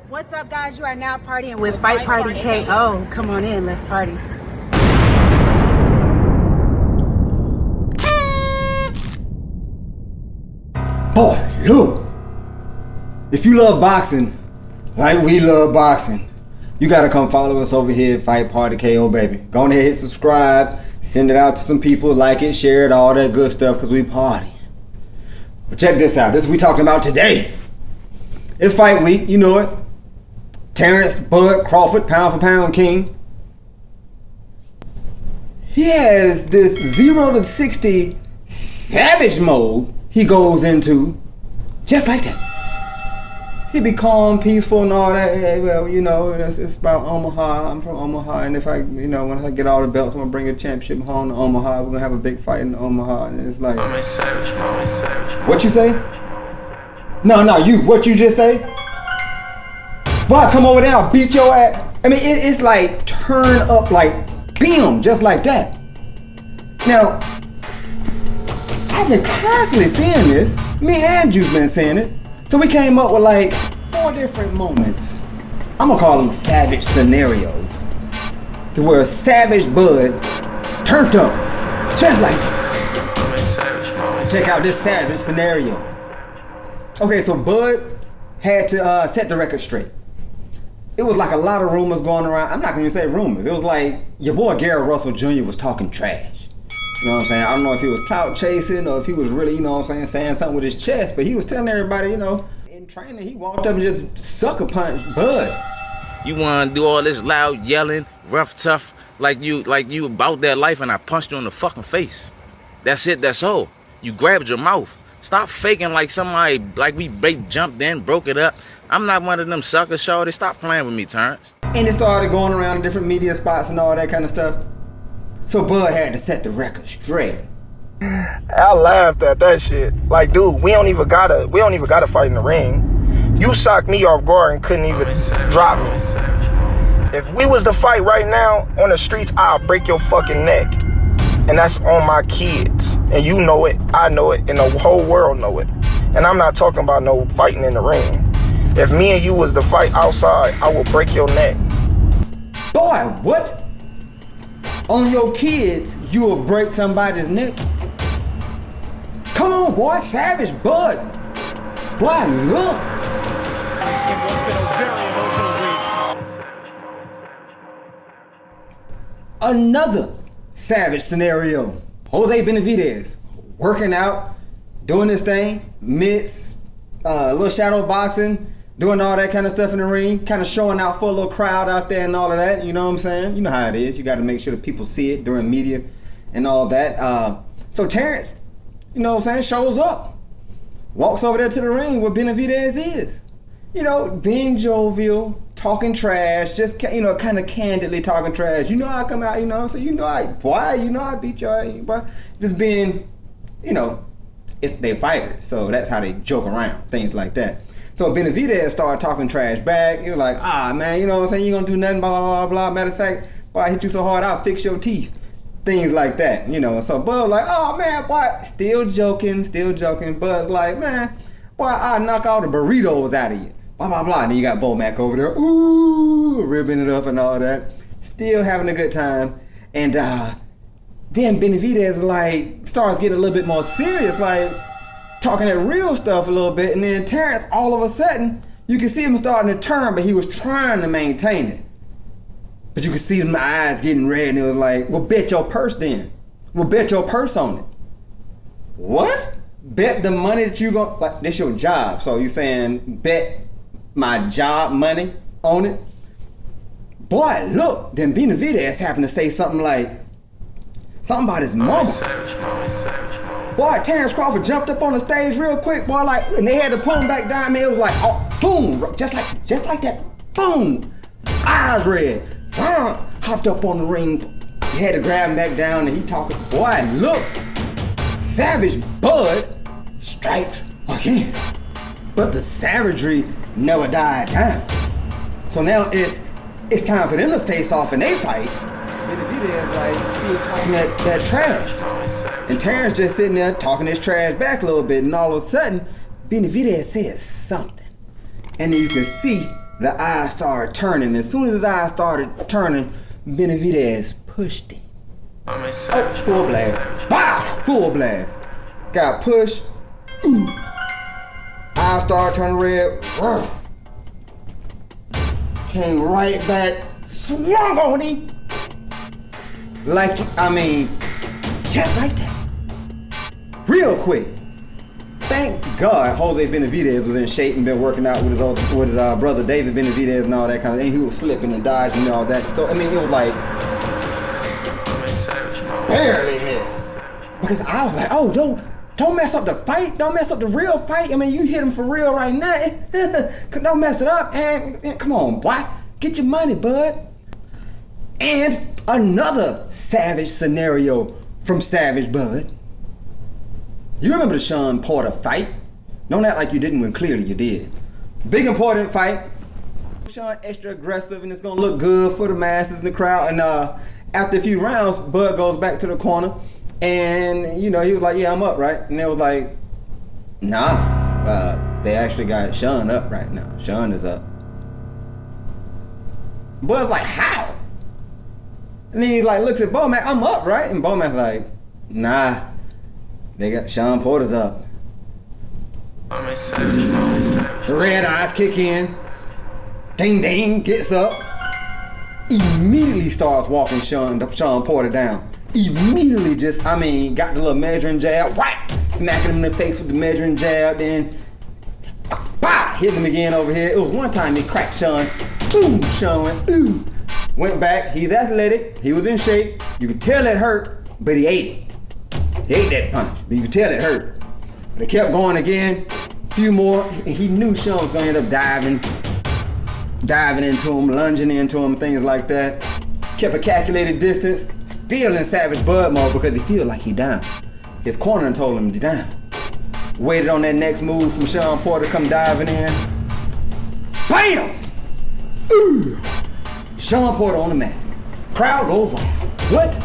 What's up, guys? You are now partying with Fight Party KO. Come on in, let's party. Boy, look. If you love boxing, like we love boxing, you gotta come follow us over here at Fight Party KO, baby. Go on ahead, hit subscribe, send it out to some people, like it, share it, all that good stuff, because we party. But check this out. This is what we talking about today. It's fight week, you know it. Terence Crawford, pound for pound king. He has this 0 to 60 savage mode he goes into just like that. He be calm, peaceful, and all that. Hey, well, you know, it's about Omaha. I'm from Omaha, and if I, when I get all the belts, I'm gonna bring a championship home to Omaha. We're gonna have a big fight in Omaha, and it's like, what you say? No, you. What you just say? Boy, come over there, I'll beat your ass. I mean, it's like turn up like bam, just like that. Now, I've been constantly seeing this. Me and Andrew's been seeing it. So we came up with like 4 different moments. I'm gonna call them savage scenarios. To where Savage Bud turned up, just like that. Check out this savage scenario. Okay, so Bud had to set the record straight. It was like a lot of rumors going around. I'm not gonna even say rumors. It was like your boy Garrett Russell Jr. was talking trash. You know what I'm saying? I don't know if he was clout chasing or if he was really, saying something with his chest, but he was telling everybody, in training, he walked up and just sucker punched Bud. You wanna do all this loud yelling, rough, tough, like you about that life, and I punched you in the fucking face. That's it, that's all. You grabbed your mouth. Stop faking like somebody, like we jumped in, broke it up. I'm not one of them suckers, shorty. Stop playing with me, Terrence. And it started going around to different media spots and all that kind of stuff. So Bud had to set the record straight. I laughed at that shit. Like, dude, we don't even gotta fight in the ring. You socked me off guard and couldn't even drop me. If we was to fight right now on the streets, I'll break your fucking neck. And that's on my kids. And you know it, I know it, and the whole world know it. And I'm not talking about no fighting in the ring. If me and you was to fight outside, I will break your neck. Boy, what? On your kids, you will break somebody's neck? Come on, boy, Savage Bud. Boy, look. Another savage scenario. Jose Benavidez working out, doing his thing, mitts, little shadow boxing, doing all that kind of stuff in the ring, kind of showing out for a little crowd out there and all of that, you know what I'm saying? You know how it is. You got to make sure that people see it during media and all that. So Terence, you know what I'm saying, shows up, walks over there to the ring where Benavidez is. Being jovial, talking trash, just, kind of candidly talking trash. I come out, I beat your ass, boy. Just being, they're fighters, so that's how they joke around, things like that. So Benavidez started talking trash back. He was like, man, you know what I'm saying? You gonna do nothing, blah, blah, blah, blah. Matter of fact, boy, I hit you so hard, I'll fix your teeth. Things like that, So Bud was like, oh, man, boy, still joking. Bud's like, man, boy, I'll knock all the burritos out of you. Blah, blah, blah. And then you got Bo Mac over there, ooh, ribbing it up and all that. Still having a good time. And then Benavidez, starts getting a little bit more serious, talking that real stuff a little bit, and then Terence, all of a sudden, you can see him starting to turn, but he was trying to maintain it. But you could see my eyes getting red, and it was like, well, bet your purse then. Well, bet your purse on it. What? Bet the money that you gonna, this your job, so you saying bet my job money on it? Boy, look, then Benavidez happened to say something about his mama. Boy, Terence Crawford jumped up on the stage real quick, boy, and they had to pull him back down. Man, it was like, oh, boom, just like that, boom, eyes red, hopped up on the ring. He had to grab him back down, and he talking. Boy, look, Savage Bud strikes again, but the savagery never died down. So now it's time for them to face off, and they fight. Benavidez still talking that trash. And Terence just sitting there talking his trash back a little bit, and all of a sudden, Benavidez says something. And then you can see the eyes started turning. As soon as his eyes started turning, Benavidez pushed him. Oh, full blast. Bah! Full blast. Got pushed. Ooh. Eyes started turning red. Came right back. Swung on him. Just like that. Real quick. Thank God Jose Benavidez was in shape and been working out with his brother David Benavidez and all that kind of thing. He was slipping and dodging and all that. So, it was like barely missed. Because I was like, oh, don't mess up the fight. Don't mess up the real fight. You hit him for real right now. Don't mess it up. And come on, boy. Get your money, bud. And another savage scenario from Savage Bud. You remember the Shawn Porter fight? Don't act like you didn't when clearly you did. Big important fight. Shawn extra aggressive and it's gonna look good for the masses in the crowd. And after a few rounds, Bud goes back to the corner and he was like, yeah, I'm up, right? And they was like, nah, they actually got Shawn up right now. Shawn is up. Bud's like, how? And then he looks at Bowman, I'm up, right? And Bowman's like, nah. They got Shawn Porter's up. The red eyes kick in. Ding ding, gets up. Immediately starts walking Shawn Porter down. Immediately got the little measuring jab. Whack! Smacking him in the face with the measuring jab. Then, bah! Hit him again over here. It was one time he cracked Shawn. Boom! Shawn went, ooh. Went back. He's athletic. He was in shape. You could tell it hurt, but he ate it. He ate that punch, but you could tell it hurt. But it kept going again, a few more, and he knew Shawn was gonna end up diving into him, lunging into him, things like that. Kept a calculated distance, still in Savage Bud mode because he feel like he down. His corner told him to down. Waited on that next move from Shawn Porter to come diving in. Bam! Ooh! Shawn Porter on the mat. Crowd goes wild. What?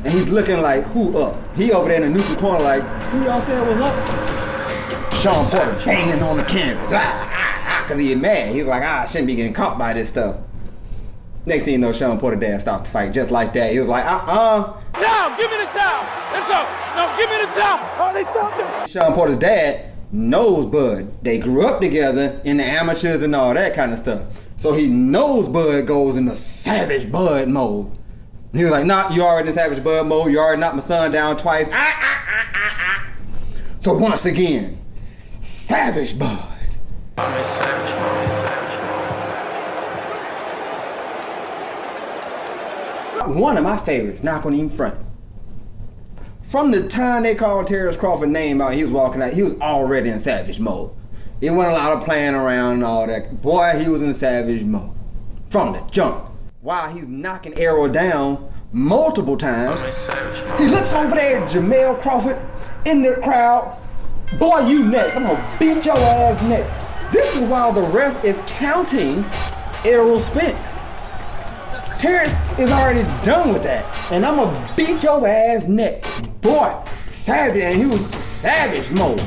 And he's looking like, who up? He over there in the neutral corner like, who y'all said was up? Shawn Porter banging on the canvas. Because he mad. He's like, I shouldn't be getting caught by this stuff. Next thing you know, Shawn Porter dad starts to fight just like that. He was like, Towel, give me the towel. Let's go. No, give me the towel. Oh, they stopped him. Shawn Porter's dad knows Bud. They grew up together in the amateurs and all that kind of stuff. So he knows Bud goes into Savage Bud mode. He was like, nah, you already in Savage Bud mode. You already knocked my son down twice. So once again, Savage Bud. One of my favorites, not gonna even front. From the time they called Terence Crawford name out, he was walking out, he was already in Savage mode. It wasn't a lot of playing around and all that. Boy, he was in Savage mode. From the jump. While he's knocking Arrow down multiple times, he looks over there at Jamel Crawford in the crowd. Boy, you next. I'm gonna beat your ass next. This is while the ref is counting Errol Spence. Terrence is already done with that. And I'm gonna beat your ass next. Boy, savage, and he was savage mode.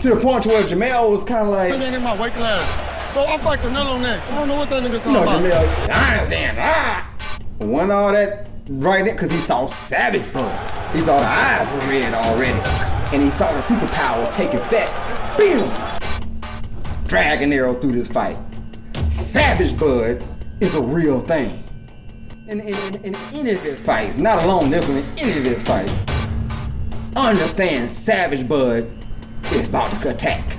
To the point where Jamel was kind of like, I ain't in my weight class. Bro, I'm fighting Canelo next. I don't know what that nigga talking about. Jamel, I understand. Won all that right there because he saw Savage Bud. He saw the eyes were red already. And he saw the superpowers take effect. Boom! Dragging Arrow through this fight. Savage Bud is a real thing. In any of his fights, not alone this one, in any of his fights, understand Savage Bud is about to attack.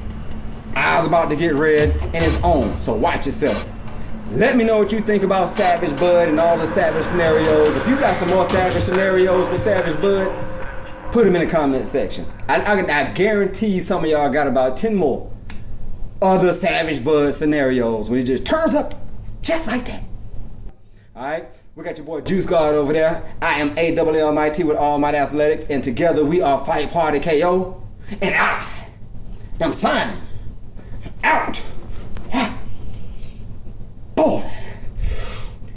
Eyes about to get red and it's on, so watch yourself. Let me know what you think about Savage Bud and all the Savage scenarios. If you got some more Savage scenarios with Savage Bud, put them in the comment section. I guarantee some of y'all got about 10 more other Savage Bud scenarios when he just turns up just like that. Alright, we got your boy Juice God over there. I am AWLMIT with All Might Athletics, and together we are Fight Party KO, and I am signing out.